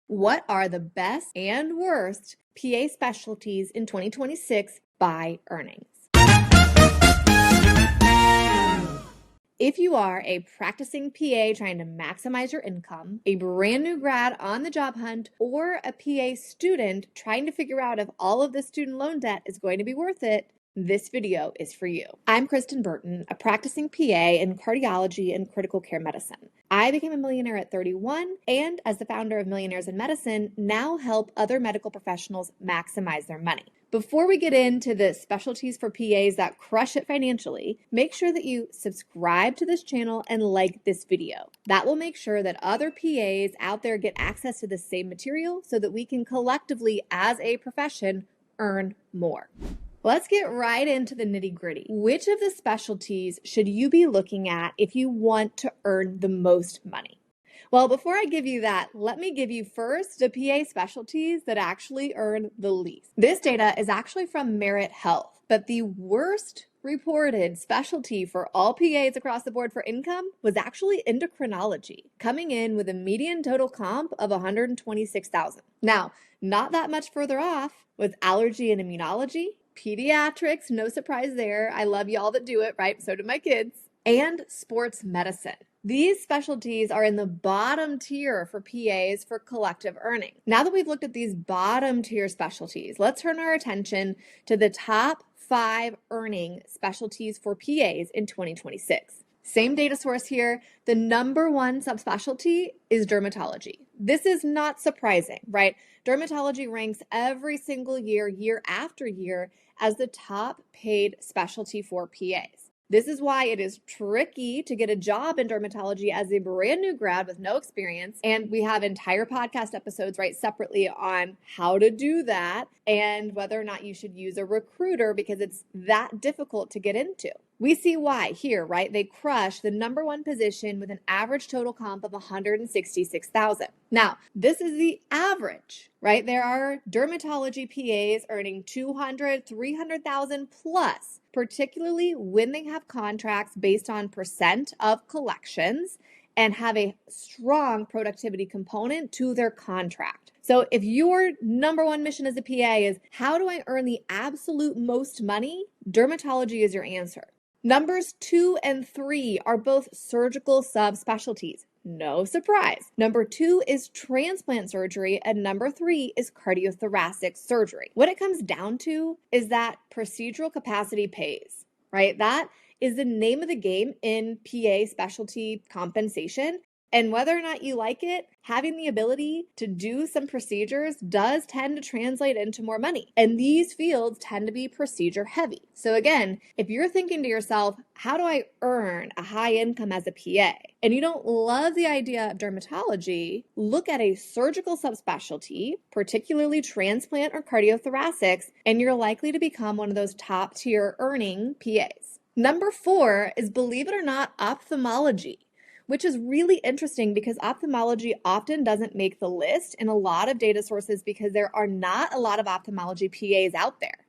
What are the best and worst PA specialties in 2026 by earnings? If you are a practicing PA trying to maximize your income, a brand new grad on the job hunt, or a PA student trying to figure out if all of the student loan debt is going to be worth it, this video is for you. I'm Kristen Burton, a practicing PA in cardiology and critical care medicine. I became a millionaire at 31 and, as the founder of Millionaires in Medicine, now help other medical professionals maximize their money. Before we get into the specialties for PAs that crush it financially, make sure that you subscribe to this channel and like this video. That will make sure that other PAs out there get access to the same material so that we can collectively, as a profession, earn more. Let's get right into the nitty-gritty. Which of the specialties should you be looking at if you want to earn the most money? Well, before I give you that, let me give you first the PA specialties that actually earn the least. This data is actually from Merit Health, but the worst reported specialty for all PAs across the board for income was actually endocrinology, coming in with a median total comp of $126,000. Now, not that much further off was allergy and immunology, pediatrics, no surprise there. I love y'all that do it, right? So do my kids. And sports medicine. These specialties are in the bottom tier for PAs for collective earning. Now that we've looked at these bottom tier specialties, let's turn our attention to the top 5 earning specialties for PAs in 2026. Same data source here. The number 1 subspecialty is dermatology. This is not surprising, right? Dermatology ranks every single year, year after year, as the top paid specialty for PAs. This is why it is tricky to get a job in dermatology as a brand new grad with no experience. And we have entire podcast episodes right separately on how to do that and whether or not you should use a recruiter because it's that difficult to get into. We see why here, right? They crush the number 1 position with an average total comp of $166,000. Now, this is the average, right? There are dermatology PAs earning $200,000, $300,000 plus, particularly when they have contracts based on percent of collections and have a strong productivity component to their contract. So if your number 1 mission as a PA is how do I earn the absolute most money, dermatology is your answer. Numbers 2 and 3 are both surgical subspecialties. No surprise. Number 2 is transplant surgery and number 3 is cardiothoracic surgery. What it comes down to is that procedural capacity pays, right? That is the name of the game in PA specialty compensation. And whether or not you like it, having the ability to do some procedures does tend to translate into more money. And these fields tend to be procedure heavy. So again, if you're thinking to yourself, how do I earn a high income as a PA? And you don't love the idea of dermatology, look at a surgical subspecialty, particularly transplant or cardiothoracics, and you're likely to become one of those top tier earning PAs. Number 4 is, believe it or not, ophthalmology, which is really interesting because ophthalmology often doesn't make the list in a lot of data sources because there are not a lot of ophthalmology PAs out there.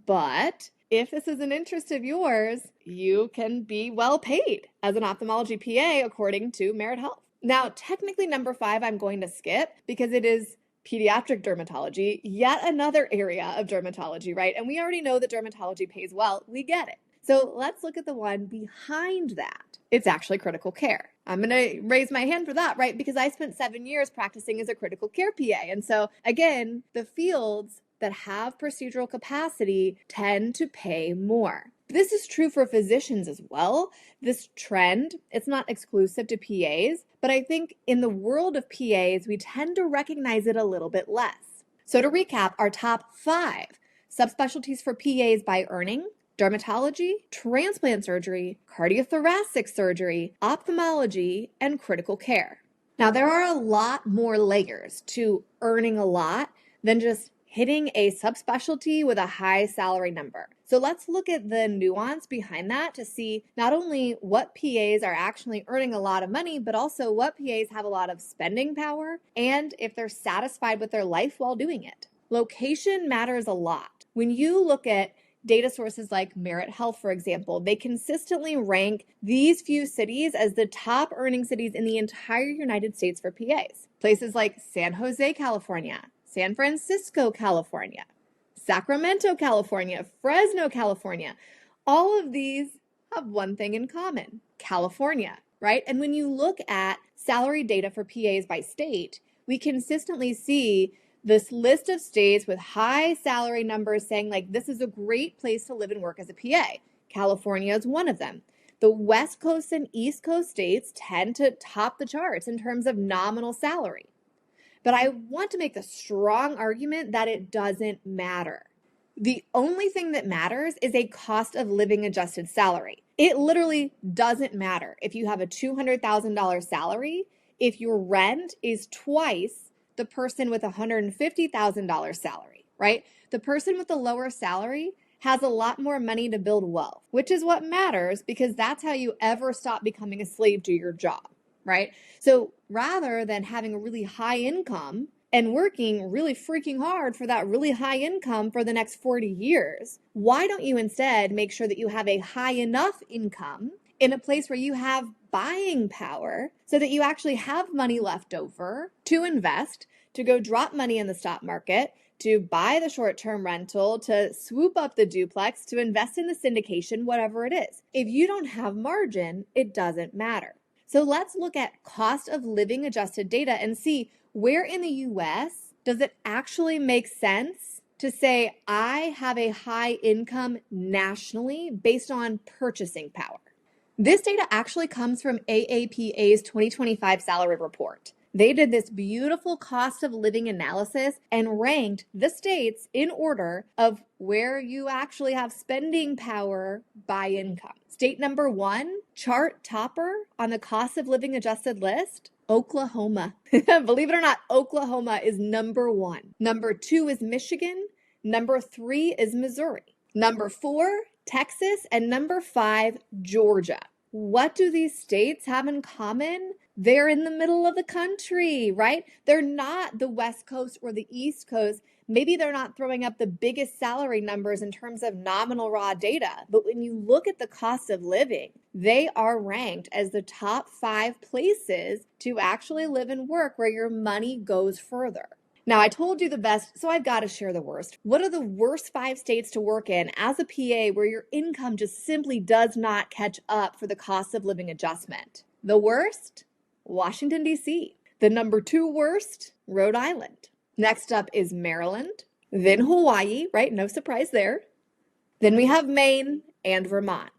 But if this is an interest of yours, you can be well paid as an ophthalmology PA according to Merit Health. Now, technically number 5 I'm going to skip because it is pediatric dermatology, yet another area of dermatology, right? And we already know that dermatology pays well. We get it. So let's look at the one behind that. It's actually critical care. I'm going to raise my hand for that, right? Because I spent 7 years practicing as a critical care PA. And so again, the fields that have procedural capacity tend to pay more. This is true for physicians as well. This trend, it's not exclusive to PAs, but I think in the world of PAs, we tend to recognize it a little bit less. So to recap, our top 5 subspecialties for PAs by earning: dermatology, transplant surgery, cardiothoracic surgery, ophthalmology, and critical care. Now, there are a lot more layers to earning a lot than just hitting a subspecialty with a high salary number. So let's look at the nuance behind that to see not only what PAs are actually earning a lot of money, but also what PAs have a lot of spending power and if they're satisfied with their life while doing it. Location matters a lot. When you look at data sources like Merit Health, for example, they consistently rank these few cities as the top earning cities in the entire United States for PAs. Places like San Jose, California, San Francisco, California, Sacramento, California, Fresno, California. All of these have one thing in common: California, right? And when you look at salary data for PAs by state, we consistently see this list of states with high salary numbers saying, like, this is a great place to live and work as a PA. California is one of them. The West Coast and East Coast states tend to top the charts in terms of nominal salary. But I want to make the strong argument that it doesn't matter. The only thing that matters is a cost of living adjusted salary. It literally doesn't matter if you have a $200,000 salary, if your rent is twice the person with a $150,000 salary, right? The person with the lower salary has a lot more money to build wealth, which is what matters, because that's how you ever stop becoming a slave to your job, right? So rather than having a really high income and working really freaking hard for that really high income for the next 40 years, why don't you instead make sure that you have a high enough income in a place where you have buying power so that you actually have money left over to invest, to go drop money in the stock market, to buy the short-term rental, to swoop up the duplex, to invest in the syndication, whatever it is. If you don't have margin, it doesn't matter. So let's look at cost of living adjusted data and see where in the US does it actually make sense to say I have a high income nationally based on purchasing power. This data actually comes from AAPA's 2025 salary report. They did this beautiful cost of living analysis and ranked the states in order of where you actually have spending power by income. State number 1, chart topper on the cost of living adjusted list, Oklahoma. Believe it or not, Oklahoma is number 1. Number 2 is Michigan. Number 3 is Missouri. Number 4, Texas. And number 5, Georgia. What do these states have in common? They're in the middle of the country, right? They're not the West Coast or the East Coast. Maybe they're not throwing up the biggest salary numbers in terms of nominal raw data. But when you look at the cost of living, they are ranked as the top 5 places to actually live and work where your money goes further. Now, I told you the best, so I've got to share the worst. What are the worst 5 states to work in as a PA where your income just simply does not catch up for the cost of living adjustment? The worst? Washington, D.C. The number 2 worst? Rhode Island. Next up is Maryland, then Hawaii, right? No surprise there. Then we have Maine and Vermont.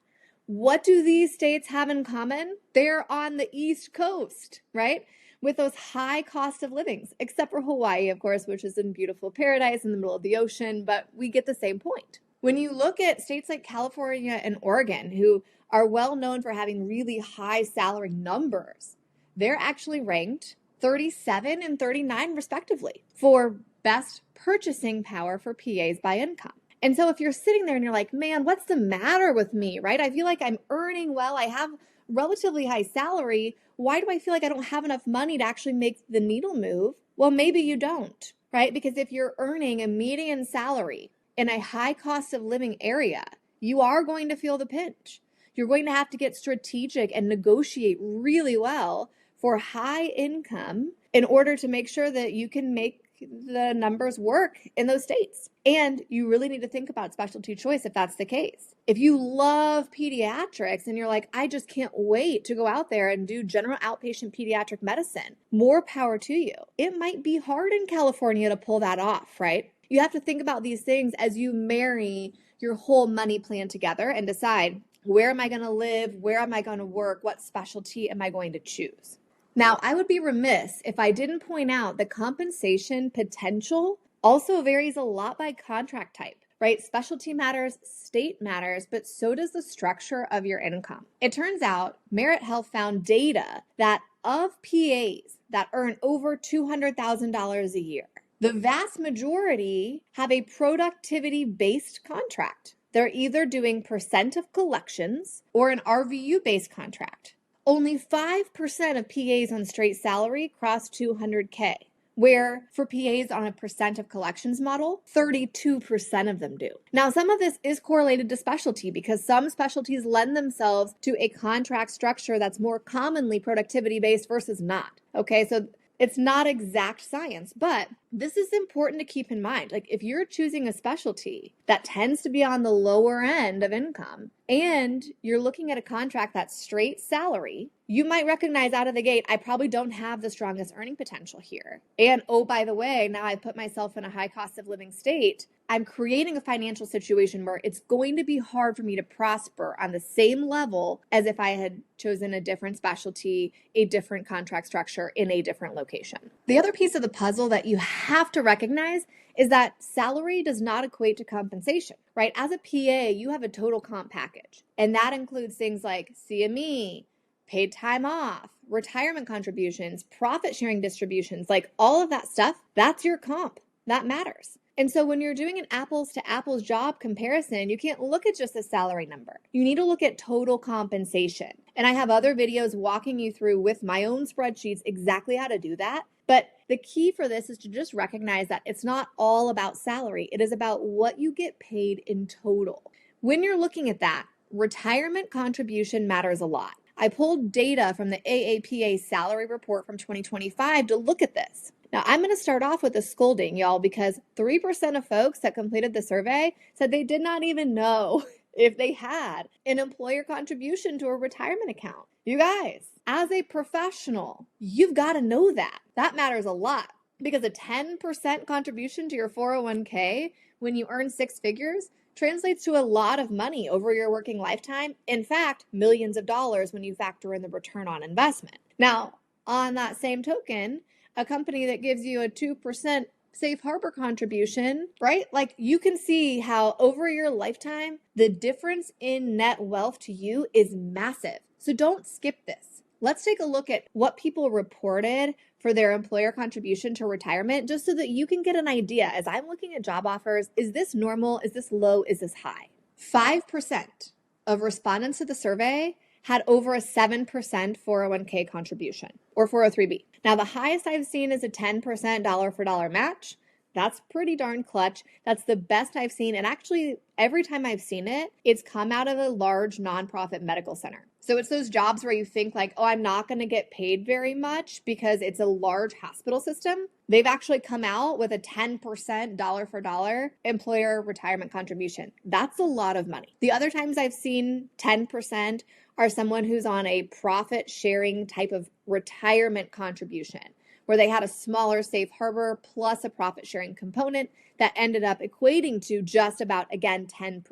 What do these states have in common? They're on the East Coast, right? With those high cost of livings, except for Hawaii, of course, which is in beautiful paradise in the middle of the ocean, but we get the same point. When you look at states like California and Oregon, who are well known for having really high salary numbers, they're actually ranked 37 and 39 respectively for best purchasing power for PAs by income. And so if you're sitting there and you're like, man, what's the matter with me, right? I feel like I'm earning well. I have relatively high salary. Why do I feel like I don't have enough money to actually make the needle move? Well, maybe you don't, right? Because if you're earning a median salary in a high cost of living area, you are going to feel the pinch. You're going to have to get strategic and negotiate really well for high income in order to make sure that you can make the numbers work in those states. And you really need to think about specialty choice if that's the case. If you love pediatrics and you're like, I just can't wait to go out there and do general outpatient pediatric medicine, more power to you. It might be hard in California to pull that off, right? You have to think about these things as you marry your whole money plan together and decide, where am I going to live? Where am I going to work? What specialty am I going to choose? Now, I would be remiss if I didn't point out the compensation potential also varies a lot by contract type, right? Specialty matters, state matters, but so does the structure of your income. It turns out Merit Health found data that of PAs that earn over $200,000 a year, the vast majority have a productivity-based contract. They're either doing percent of collections or an RVU-based contract. Only 5% of PAs on straight salary cross $200K, where for PAs on a percent of collections model, 32% of them do. Now, some of this is correlated to specialty because some specialties lend themselves to a contract structure that's more commonly productivity based versus not. Okay, so it's not exact science, but this is important to keep in mind. Like if you're choosing a specialty that tends to be on the lower end of income and you're looking at a contract that's straight salary, you might recognize out of the gate, I probably don't have the strongest earning potential here. And oh, by the way, now I put myself in a high cost of living state. I'm creating a financial situation where it's going to be hard for me to prosper on the same level as if I had chosen a different specialty, a different contract structure in a different location. The other piece of the puzzle that you have to recognize is that salary does not equate to compensation, right? As a PA, you have a total comp package, and that includes things like CME, paid time off, retirement contributions, profit sharing distributions, like all of that stuff, that's your comp. That matters. And so when you're doing an apples to apples job comparison, you can't look at just the salary number. You need to look at total compensation. And I have other videos walking you through with my own spreadsheets exactly how to do that. But the key for this is to just recognize that it's not all about salary. It is about what you get paid in total. When you're looking at that, retirement contribution matters a lot. I pulled data from the AAPA salary report from 2025 to look at this. Now, I'm going to start off with a scolding, y'all, because 3% of folks that completed the survey said they did not even know if they had an employer contribution to a retirement account. You guys, as a professional, you've got to know that. That matters a lot because a 10% contribution to your 401k when you earn six figures translates to a lot of money over your working lifetime. In fact, millions of dollars when you factor in the return on investment. Now, on that same token, a company that gives you a 2% safe harbor contribution, right? Like you can see how over your lifetime, the difference in net wealth to you is massive. So don't skip this. Let's take a look at what people reported for their employer contribution to retirement, just so that you can get an idea. As I'm looking at job offers, is this normal? Is this low? Is this high? 5% of respondents to the survey had over a 7% 401k contribution or 403b. Now, the highest I've seen is a 10% dollar for dollar match. That's pretty darn clutch. That's the best I've seen. And actually, every time I've seen it, it's come out of a large nonprofit medical center. So it's those jobs where you think like, oh, I'm not going to get paid very much because it's a large hospital system. They've actually come out with a 10% dollar for dollar employer retirement contribution. That's a lot of money. The other times I've seen 10% are someone who's on a profit sharing type of retirement contribution, where they had a smaller safe harbor plus a profit sharing component that ended up equating to just about, again, 10%.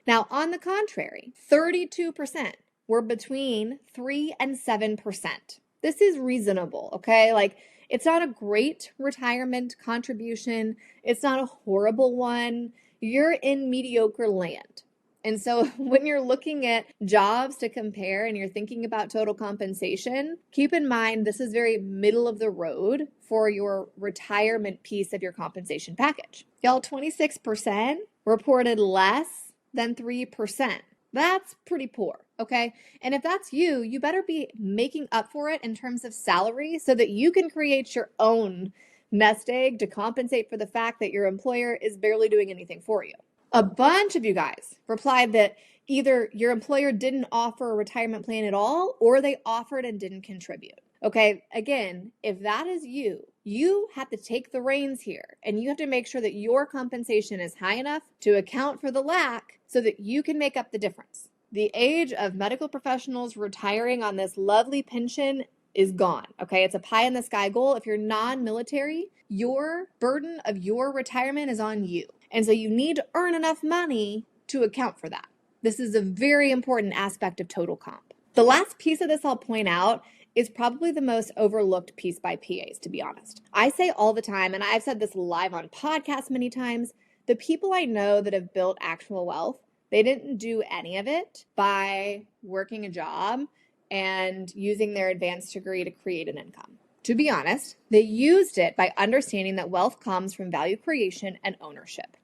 Now, on the contrary, 32% were between 3 and 7%. This is reasonable, okay? Like, it's not a great retirement contribution. It's not a horrible one. You're in mediocre land. And so when you're looking at jobs to compare and you're thinking about total compensation, keep in mind this is very middle of the road for your retirement piece of your compensation package. Y'all, 26% reported less than 3%. That's pretty poor, okay? And if that's you, you better be making up for it in terms of salary so that you can create your own nest egg to compensate for the fact that your employer is barely doing anything for you. A bunch of you guys replied that either your employer didn't offer a retirement plan at all, or they offered and didn't contribute. Okay, again, if that is you, you have to take the reins here and you have to make sure that your compensation is high enough to account for the lack so that you can make up the difference. The age of medical professionals retiring on this lovely pension is gone. Okay, it's a pie in the sky goal. If you're non-military, your burden of your retirement is on you. And so you need to earn enough money to account for that. This is a very important aspect of total comp. The last piece of this I'll point out is probably the most overlooked piece by PAs, to be honest. I say all the time, and I've said this live on podcasts many times, the people I know that have built actual wealth, they didn't do any of it by working a job and using their advanced degree to create an income. To be honest, they used it by understanding that wealth comes from value creation and ownership.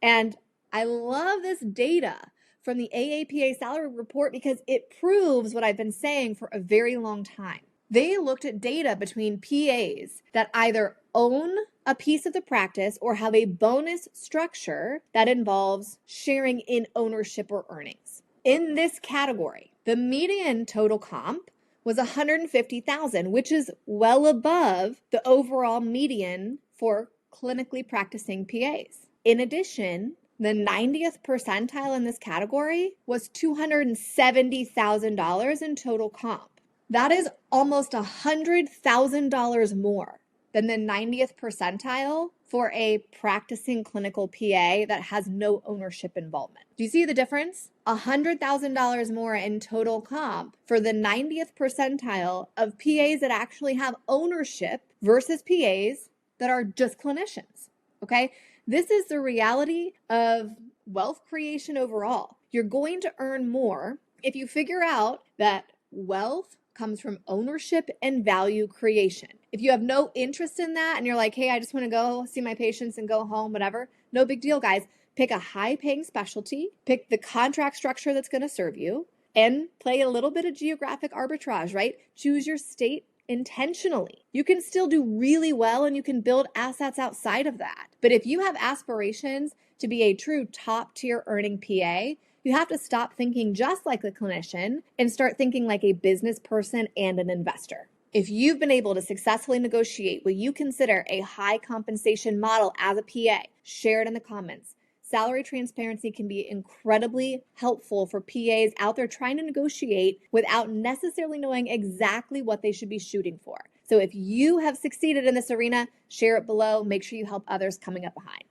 And I love this data from the AAPA salary report because it proves what I've been saying for a very long time. They looked at data between PAs that either own a piece of the practice or have a bonus structure that involves sharing in ownership or earnings. In this category, the median total comp was $150,000, which is well above the overall median for clinically practicing PAs. In addition, the 90th percentile in this category was $270,000 in total comp. That is almost $100,000 more than the 90th percentile for a practicing clinical PA that has no ownership involvement. Do you see the difference? $100,000 more in total comp for the 90th percentile of PAs that actually have ownership versus PAs that are just clinicians, okay? This is the reality of wealth creation overall. You're going to earn more if you figure out that wealth comes from ownership and value creation. If you have no interest in that and you're like, hey, I just want to go see my patients and go home, whatever, no big deal, guys. Pick a high-paying specialty, pick the contract structure that's going to serve you, and play a little bit of geographic arbitrage, right? Choose your state intentionally. You can still do really well and you can build assets outside of that. But if you have aspirations to be a true top-tier earning PA, you have to stop thinking just like a clinician and start thinking like a business person and an investor. If you've been able to successfully negotiate what you consider a high compensation model as a PA, share it in the comments. Salary transparency can be incredibly helpful for PAs out there trying to negotiate without necessarily knowing exactly what they should be shooting for. So if you have succeeded in this arena, share it below. Make sure you help others coming up behind.